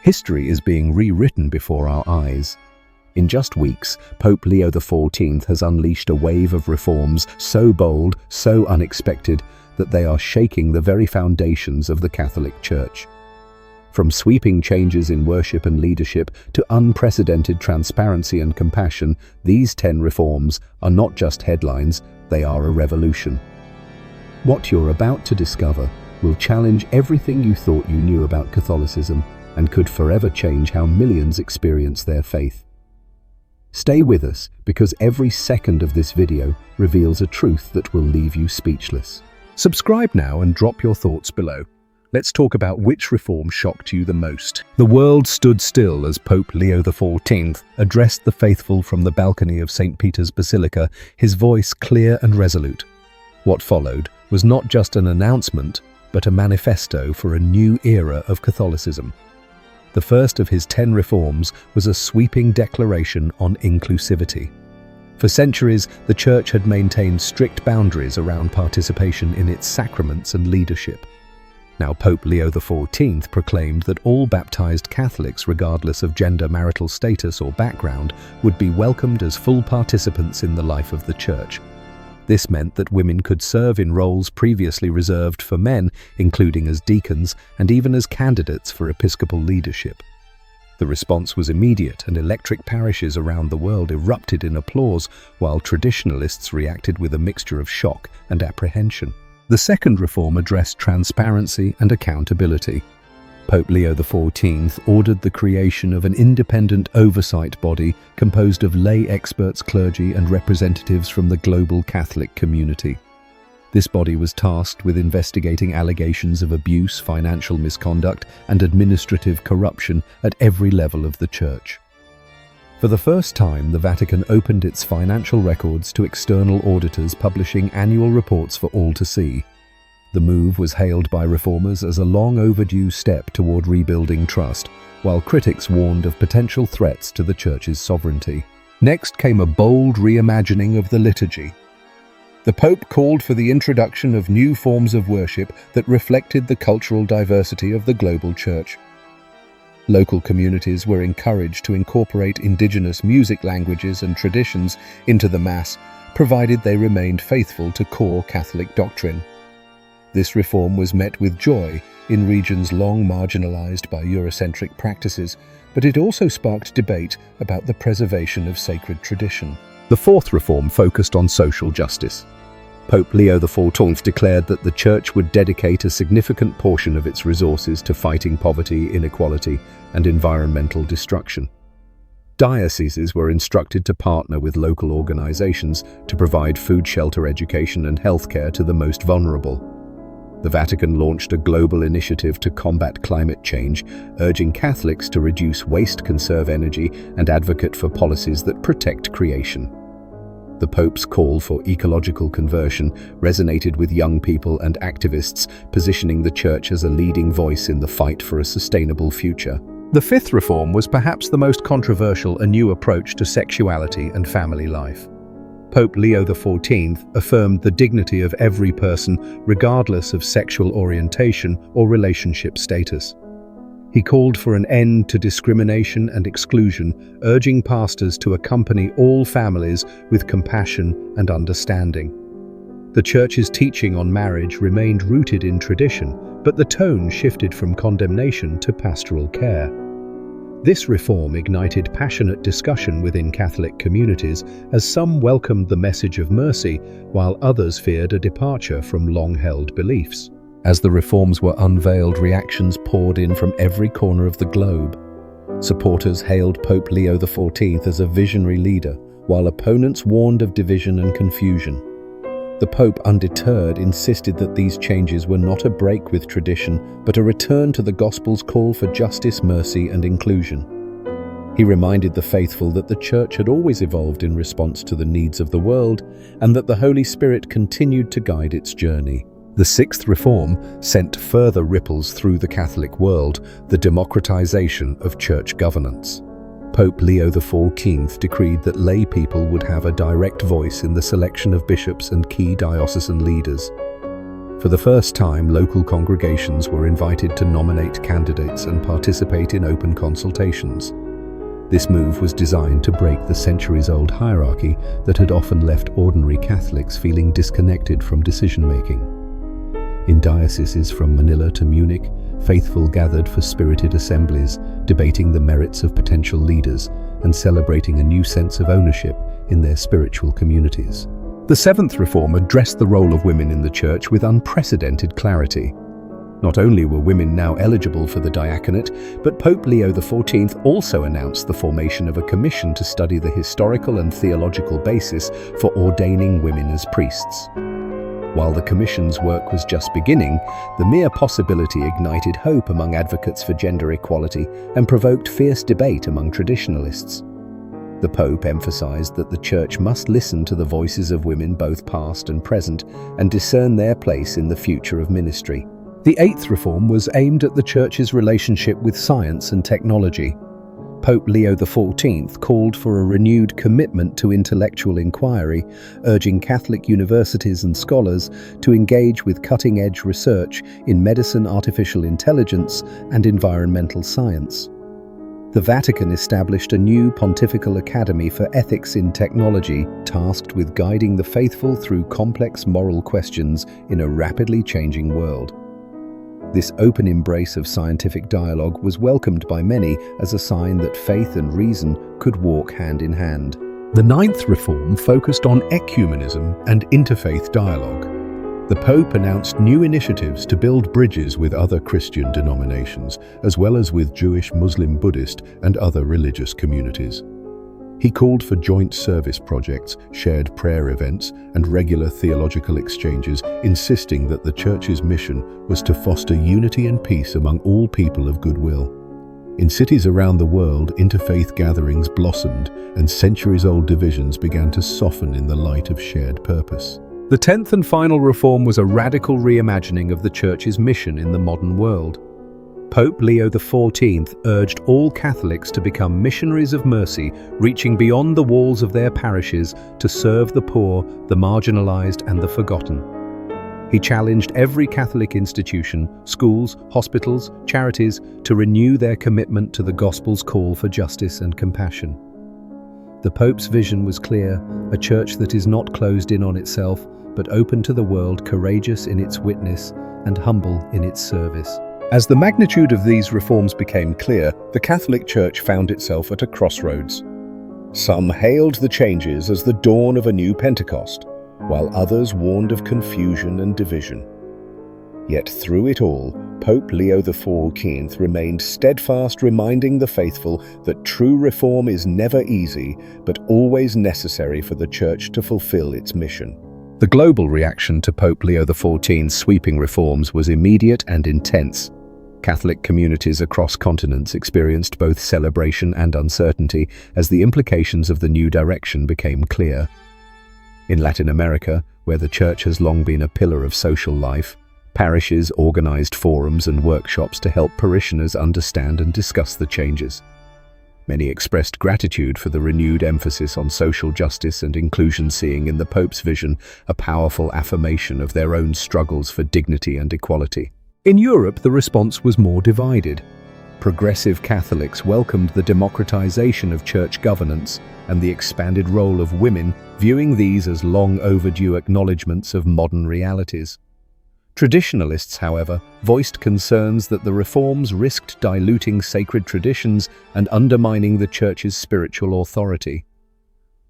History is being rewritten before our eyes. In just weeks, Pope Leo XIV has unleashed a wave of reforms so bold, so unexpected, that they are shaking the very foundations of the Catholic Church. From sweeping changes in worship and leadership to unprecedented transparency and compassion, these 10 reforms are not just headlines, they are a revolution. What you're about to discover will challenge everything you thought you knew about Catholicism and could forever change how millions experience their faith. Stay with us, because every second of this video reveals a truth that will leave you speechless. Subscribe now and drop your thoughts below. Let's talk about which reform shocked you the most. The world stood still as Pope Leo XIV addressed the faithful from the balcony of St. Peter's Basilica, his voice clear and resolute. What followed was not just an announcement, but a manifesto for a new era of Catholicism. The first of his 10 reforms was a sweeping declaration on inclusivity. For centuries, the Church had maintained strict boundaries around participation in its sacraments and leadership. Now, Pope Leo XIV proclaimed that all baptized Catholics, regardless of gender, marital status, or background, would be welcomed as full participants in the life of the Church. This meant that women could serve in roles previously reserved for men, including as deacons and even as candidates for episcopal leadership. The response was immediate, and electric parishes around the world erupted in applause, while traditionalists reacted with a mixture of shock and apprehension. The second reform addressed transparency and accountability. Pope Leo XIV ordered the creation of an independent oversight body composed of lay experts, clergy, and representatives from the global Catholic community. This body was tasked with investigating allegations of abuse, financial misconduct, and administrative corruption at every level of the Church. For the first time, the Vatican opened its financial records to external auditors, publishing annual reports for all to see. The move was hailed by reformers as a long overdue step toward rebuilding trust, while critics warned of potential threats to the Church's sovereignty. Next came a bold reimagining of the liturgy. The Pope called for the introduction of new forms of worship that reflected the cultural diversity of the global Church. Local communities were encouraged to incorporate indigenous music, languages, and traditions into the Mass, provided they remained faithful to core Catholic doctrine. This reform was met with joy in regions long marginalized by Eurocentric practices, but it also sparked debate about the preservation of sacred tradition. The fourth reform focused on social justice. Pope Leo XIV declared that the Church would dedicate a significant portion of its resources to fighting poverty, inequality, and environmental destruction. Dioceses were instructed to partner with local organizations to provide food, shelter, education, and healthcare to the most vulnerable. The Vatican launched a global initiative to combat climate change, urging Catholics to reduce waste, conserve energy, and advocate for policies that protect creation. The Pope's call for ecological conversion resonated with young people and activists, positioning the Church as a leading voice in the fight for a sustainable future. The fifth reform was perhaps the most controversial: a new approach to sexuality and family life. Pope Leo XIV affirmed the dignity of every person, regardless of sexual orientation or relationship status. He called for an end to discrimination and exclusion, urging pastors to accompany all families with compassion and understanding. The Church's teaching on marriage remained rooted in tradition, but the tone shifted from condemnation to pastoral care. This reform ignited passionate discussion within Catholic communities, as some welcomed the message of mercy, while others feared a departure from long-held beliefs. As the reforms were unveiled, reactions poured in from every corner of the globe. Supporters hailed Pope Leo XIV as a visionary leader, while opponents warned of division and confusion. The Pope, undeterred, insisted that these changes were not a break with tradition, but a return to the Gospel's call for justice, mercy, and inclusion. He reminded the faithful that the Church had always evolved in response to the needs of the world, and that the Holy Spirit continued to guide its journey. The sixth reform sent further ripples through the Catholic world: the democratization of church governance. Pope Leo XIV decreed that lay people would have a direct voice in the selection of bishops and key diocesan leaders. For the first time, local congregations were invited to nominate candidates and participate in open consultations. This move was designed to break the centuries-old hierarchy that had often left ordinary Catholics feeling disconnected from decision-making. In dioceses from Manila to Munich, faithful gathered for spirited assemblies, debating the merits of potential leaders and celebrating a new sense of ownership in their spiritual communities. The Seventh Reform addressed the role of women in the Church with unprecedented clarity. Not only were women now eligible for the diaconate, but Pope Leo XIV also announced the formation of a commission to study the historical and theological basis for ordaining women as priests. While the commission's work was just beginning, the mere possibility ignited hope among advocates for gender equality and provoked fierce debate among traditionalists. The Pope emphasized that the Church must listen to the voices of women both past and present and discern their place in the future of ministry. The Eighth Reform was aimed at the Church's relationship with science and technology. Pope Leo XIV called for a renewed commitment to intellectual inquiry, urging Catholic universities and scholars to engage with cutting-edge research in medicine, artificial intelligence, and environmental science. The Vatican established a new pontifical academy for ethics in technology, tasked with guiding the faithful through complex moral questions in a rapidly changing world. This open embrace of scientific dialogue was welcomed by many as a sign that faith and reason could walk hand in hand. The Ninth Reform focused on ecumenism and interfaith dialogue. The Pope announced new initiatives to build bridges with other Christian denominations, as well as with Jewish, Muslim, Buddhist, and other religious communities. He called for joint service projects, shared prayer events, and regular theological exchanges, insisting that the Church's mission was to foster unity and peace among all people of goodwill. In cities around the world, interfaith gatherings blossomed, and centuries-old divisions began to soften in the light of shared purpose. The 10th and final reform was a radical reimagining of the Church's mission in the modern world. Pope Leo XIV urged all Catholics to become missionaries of mercy, reaching beyond the walls of their parishes to serve the poor, the marginalized, and the forgotten. He challenged every Catholic institution, schools, hospitals, charities, to renew their commitment to the Gospel's call for justice and compassion. The Pope's vision was clear: a Church that is not closed in on itself, but open to the world, courageous in its witness, and humble in its service. As the magnitude of these reforms became clear, the Catholic Church found itself at a crossroads. Some hailed the changes as the dawn of a new Pentecost, while others warned of confusion and division. Yet through it all, Pope Leo XIV remained steadfast, reminding the faithful that true reform is never easy, but always necessary for the Church to fulfill its mission. The global reaction to Pope Leo XIV's sweeping reforms was immediate and intense. Catholic communities across continents experienced both celebration and uncertainty as the implications of the new direction became clear. In Latin America, where the Church has long been a pillar of social life, parishes organized forums and workshops to help parishioners understand and discuss the changes. Many expressed gratitude for the renewed emphasis on social justice and inclusion, seeing in the Pope's vision a powerful affirmation of their own struggles for dignity and equality. In Europe, the response was more divided. Progressive Catholics welcomed the democratization of church governance and the expanded role of women, viewing these as long overdue acknowledgements of modern realities. Traditionalists, however, voiced concerns that the reforms risked diluting sacred traditions and undermining the Church's spiritual authority.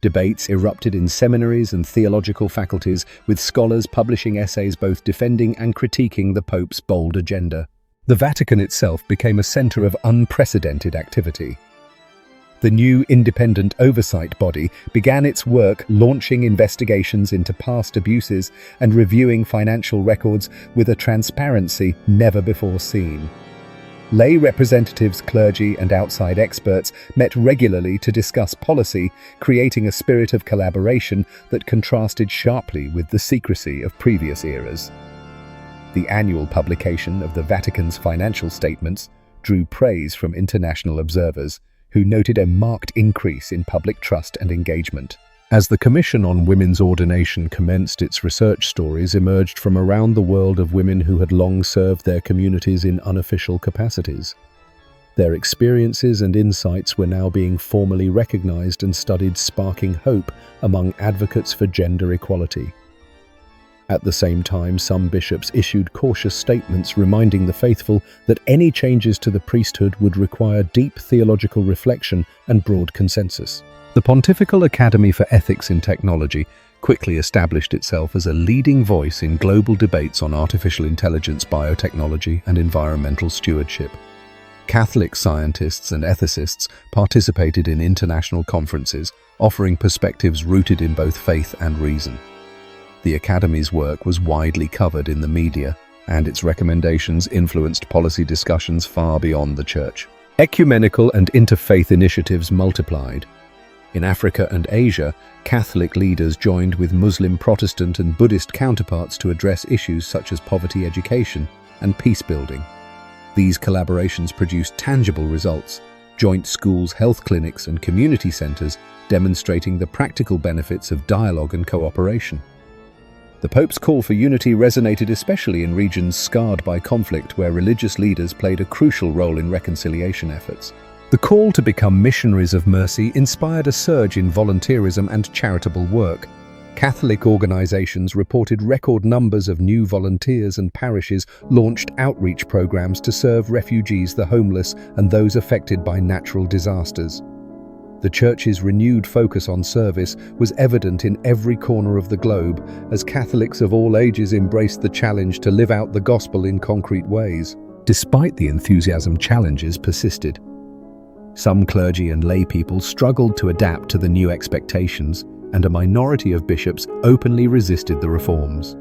Debates erupted in seminaries and theological faculties, with scholars publishing essays both defending and critiquing the Pope's bold agenda. The Vatican itself became a center of unprecedented activity. The new independent oversight body began its work, launching investigations into past abuses and reviewing financial records with a transparency never before seen. Lay representatives, clergy, and outside experts met regularly to discuss policy, creating a spirit of collaboration that contrasted sharply with the secrecy of previous eras. The annual publication of the Vatican's financial statements drew praise from international observers, who noted a marked increase in public trust and engagement. As the Commission on Women's Ordination commenced its research, stories emerged from around the world of women who had long served their communities in unofficial capacities. Their experiences and insights were now being formally recognized and studied, sparking hope among advocates for gender equality. At the same time, some bishops issued cautious statements reminding the faithful that any changes to the priesthood would require deep theological reflection and broad consensus. The Pontifical Academy for Ethics in Technology quickly established itself as a leading voice in global debates on artificial intelligence, biotechnology, and environmental stewardship. Catholic scientists and ethicists participated in international conferences, offering perspectives rooted in both faith and reason. The Academy's work was widely covered in the media, and its recommendations influenced policy discussions far beyond the Church. Ecumenical and interfaith initiatives multiplied. In Africa and Asia, Catholic leaders joined with Muslim, Protestant, and Buddhist counterparts to address issues such as poverty education and peace building. These collaborations produced tangible results: joint schools, health clinics, and community centers demonstrating the practical benefits of dialogue and cooperation. The Pope's call for unity resonated especially in regions scarred by conflict, where religious leaders played a crucial role in reconciliation efforts. The call to become missionaries of mercy inspired a surge in volunteerism and charitable work. Catholic organizations reported record numbers of new volunteers, and parishes launched outreach programs to serve refugees, the homeless, and those affected by natural disasters. The Church's renewed focus on service was evident in every corner of the globe, as Catholics of all ages embraced the challenge to live out the gospel in concrete ways. Despite the enthusiasm, challenges persisted. Some clergy and lay people struggled to adapt to the new expectations, and a minority of bishops openly resisted the reforms.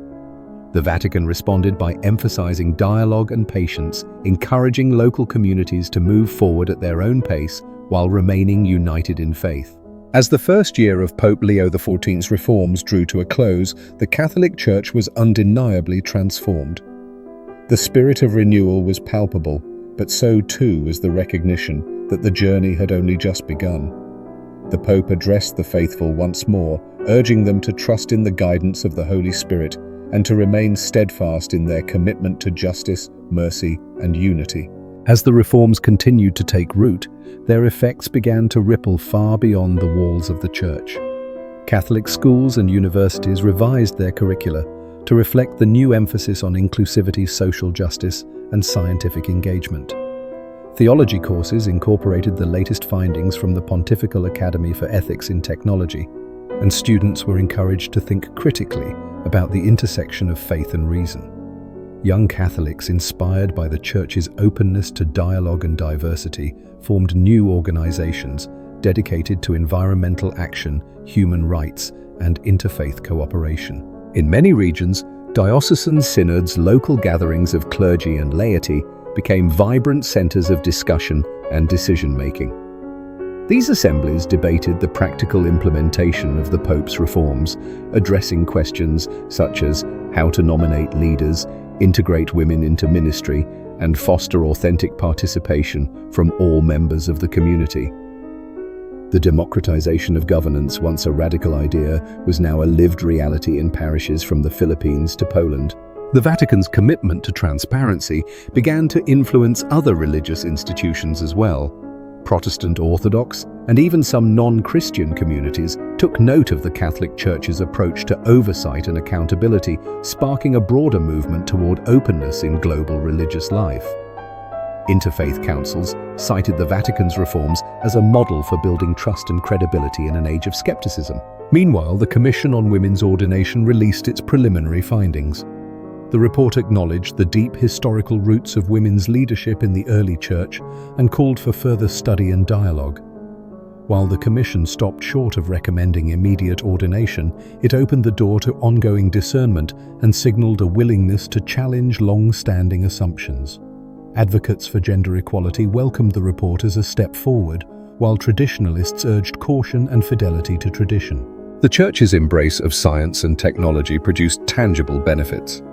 The Vatican responded by emphasizing dialogue and patience, encouraging local communities to move forward at their own pace while remaining united in faith. As the first year of Pope Leo XIV's reforms drew to a close, the Catholic Church was undeniably transformed. The spirit of renewal was palpable, but so too was the recognition that the journey had only just begun. The Pope addressed the faithful once more, urging them to trust in the guidance of the Holy Spirit and to remain steadfast in their commitment to justice, mercy, and unity. As the reforms continued to take root, their effects began to ripple far beyond the walls of the Church. Catholic schools and universities revised their curricula to reflect the new emphasis on inclusivity, social justice, and scientific engagement. Theology courses incorporated the latest findings from the Pontifical Academy for Ethics in Technology, and students were encouraged to think critically about the intersection of faith and reason. Young Catholics, inspired by the Church's openness to dialogue and diversity, formed new organizations dedicated to environmental action, human rights, and interfaith cooperation. In many regions, diocesan synods, local gatherings of clergy and laity, became vibrant centers of discussion and decision-making. These assemblies debated the practical implementation of the Pope's reforms, addressing questions such as how to nominate leaders, integrate women into ministry, and foster authentic participation from all members of the community. The democratization of governance, once a radical idea, was now a lived reality in parishes from the Philippines to Poland. The Vatican's commitment to transparency began to influence other religious institutions as well. Protestant, Orthodox, and even some non-Christian communities took note of the Catholic Church's approach to oversight and accountability, sparking a broader movement toward openness in global religious life. Interfaith councils cited the Vatican's reforms as a model for building trust and credibility in an age of skepticism. Meanwhile, the Commission on Women's Ordination released its preliminary findings. The report acknowledged the deep historical roots of women's leadership in the early Church and called for further study and dialogue. While the Commission stopped short of recommending immediate ordination, it opened the door to ongoing discernment and signaled a willingness to challenge long-standing assumptions. Advocates for gender equality welcomed the report as a step forward, while traditionalists urged caution and fidelity to tradition. The Church's embrace of science and technology produced tangible benefits.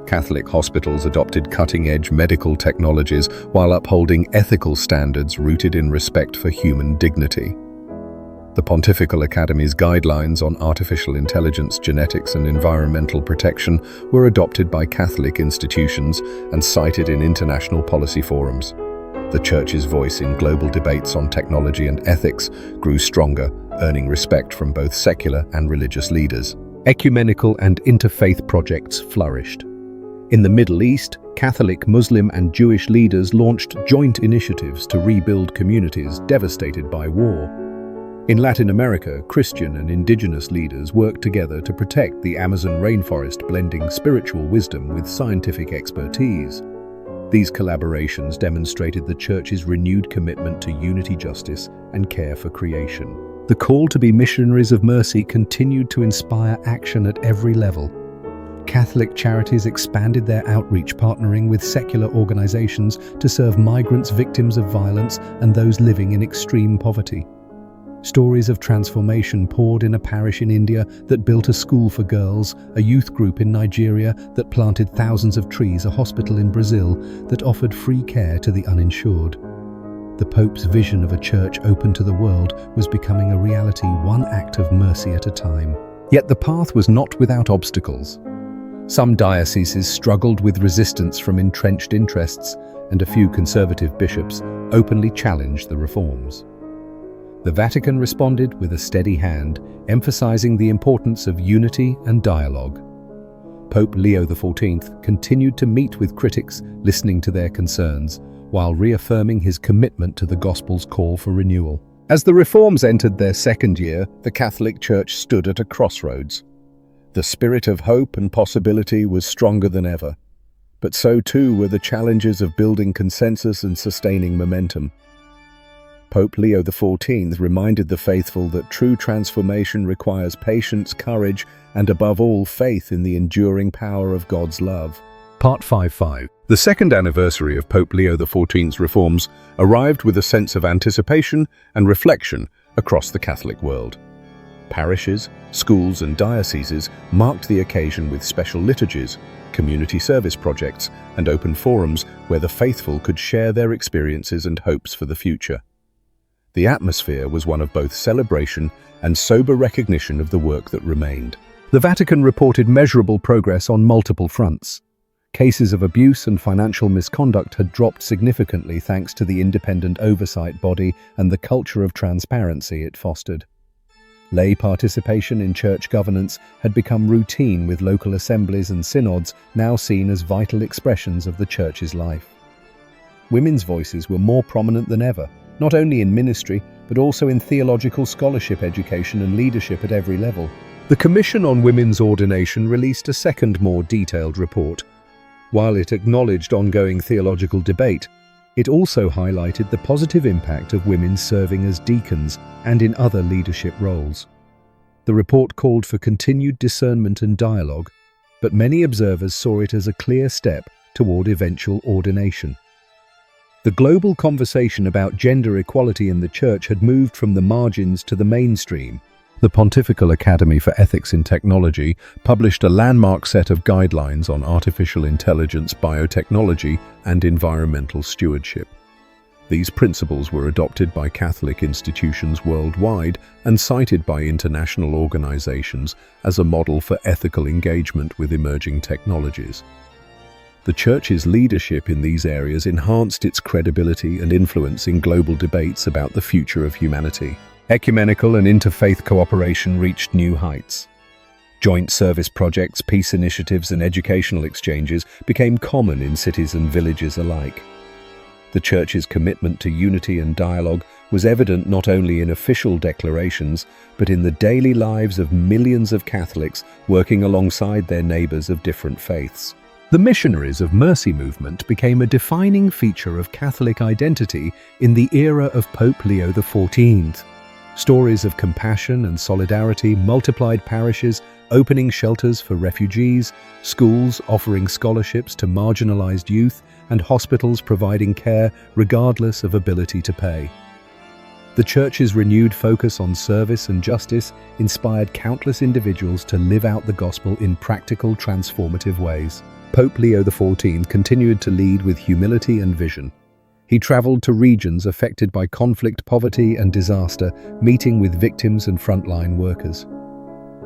Catholic hospitals adopted cutting-edge medical technologies while upholding ethical standards rooted in respect for human dignity. The Pontifical Academy's guidelines on artificial intelligence, genetics, and environmental protection were adopted by Catholic institutions and cited in international policy forums. The Church's voice in global debates on technology and ethics grew stronger, earning respect from both secular and religious leaders. Ecumenical and interfaith projects flourished. In the Middle East, Catholic, Muslim, and Jewish leaders launched joint initiatives to rebuild communities devastated by war. In Latin America, Christian and indigenous leaders worked together to protect the Amazon rainforest, blending spiritual wisdom with scientific expertise. These collaborations demonstrated the Church's renewed commitment to unity, justice, and care for creation. The call to be missionaries of mercy continued to inspire action at every level. Catholic charities expanded their outreach, partnering with secular organizations to serve migrants, victims of violence, and those living in extreme poverty. Stories of transformation poured in a parish in India that built a school for girls, a youth group in Nigeria that planted thousands of trees, a hospital in Brazil that offered free care to the uninsured. The Pope's vision of a church open to the world was becoming a reality, one act of mercy at a time. Yet the path was not without obstacles. Some dioceses struggled with resistance from entrenched interests, and a few conservative bishops openly challenged the reforms. The Vatican responded with a steady hand, emphasizing the importance of unity and dialogue. Pope Leo XIV continued to meet with critics, listening to their concerns, while reaffirming his commitment to the Gospel's call for renewal. As the reforms entered their second year, the Catholic Church stood at a crossroads. The spirit of hope and possibility was stronger than ever, but so too were the challenges of building consensus and sustaining momentum. Pope Leo XIV reminded the faithful that true transformation requires patience, courage, and above all, faith in the enduring power of God's love. Part 5.5. The second anniversary of Pope Leo XIV's reforms arrived with a sense of anticipation and reflection across the Catholic world. Parishes, schools, and dioceses marked the occasion with special liturgies, community service projects, and open forums where the faithful could share their experiences and hopes for the future. The atmosphere was one of both celebration and sober recognition of the work that remained. The Vatican reported measurable progress on multiple fronts. Cases of abuse and financial misconduct had dropped significantly thanks to the independent oversight body and the culture of transparency it fostered. Lay participation in church governance had become routine, with local assemblies and synods now seen as vital expressions of the Church's life. Women's voices were more prominent than ever, not only in ministry, but also in theological scholarship, education, and leadership at every level. The Commission on Women's Ordination released a second, more detailed report. While it acknowledged ongoing theological debate, it also highlighted the positive impact of women serving as deacons and in other leadership roles. The report called for continued discernment and dialogue, but many observers saw it as a clear step toward eventual ordination. The global conversation about gender equality in the Church had moved from the margins to the mainstream. The Pontifical Academy for Ethics in Technology published a landmark set of guidelines on artificial intelligence, biotechnology, and environmental stewardship. These principles were adopted by Catholic institutions worldwide and cited by international organizations as a model for ethical engagement with emerging technologies. The Church's leadership in these areas enhanced its credibility and influence in global debates about the future of humanity. Ecumenical and interfaith cooperation reached new heights. Joint service projects, peace initiatives, and educational exchanges became common in cities and villages alike. The Church's commitment to unity and dialogue was evident not only in official declarations, but in the daily lives of millions of Catholics working alongside their neighbors of different faiths. The Missionaries of Mercy movement became a defining feature of Catholic identity in the era of Pope Leo XIV. Stories of compassion and solidarity multiplied parishes opening shelters for refugees, schools offering scholarships to marginalized youth, and hospitals providing care regardless of ability to pay. The Church's renewed focus on service and justice inspired countless individuals to live out the gospel in practical, transformative ways. Pope Leo XIV continued to lead with humility and vision. He traveled to regions affected by conflict, poverty, and disaster, meeting with victims and frontline workers.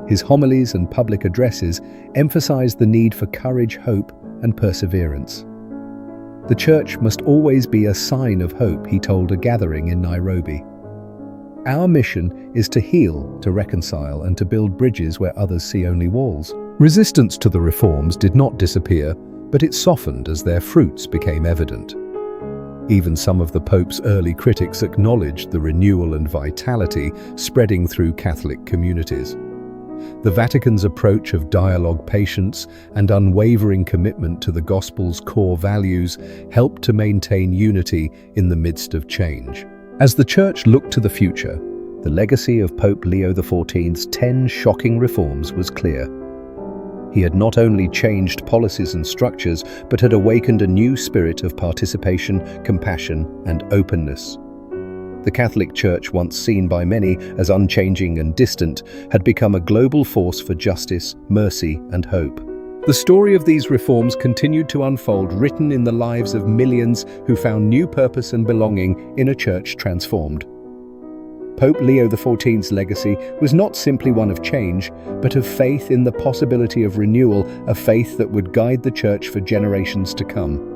His homilies and public addresses emphasized the need for courage, hope, and perseverance. The Church must always be a sign of hope, he told a gathering in Nairobi. Our mission is to heal, to reconcile, and to build bridges where others see only walls. Resistance to the reforms did not disappear, but it softened as their fruits became evident. Even some of the Pope's early critics acknowledged the renewal and vitality spreading through Catholic communities. The Vatican's approach of dialogue, patience, and unwavering commitment to the Gospel's core values helped to maintain unity in the midst of change. As the Church looked to the future, the legacy of Pope Leo XIV's 10 shocking reforms was clear. He had not only changed policies and structures, but had awakened a new spirit of participation, compassion, and openness. The Catholic Church, once seen by many as unchanging and distant, had become a global force for justice, mercy, and hope. The story of these reforms continued to unfold, written in the lives of millions who found new purpose and belonging in a church transformed. Pope Leo XIV's legacy was not simply one of change, but of faith in the possibility of renewal, a faith that would guide the Church for generations to come.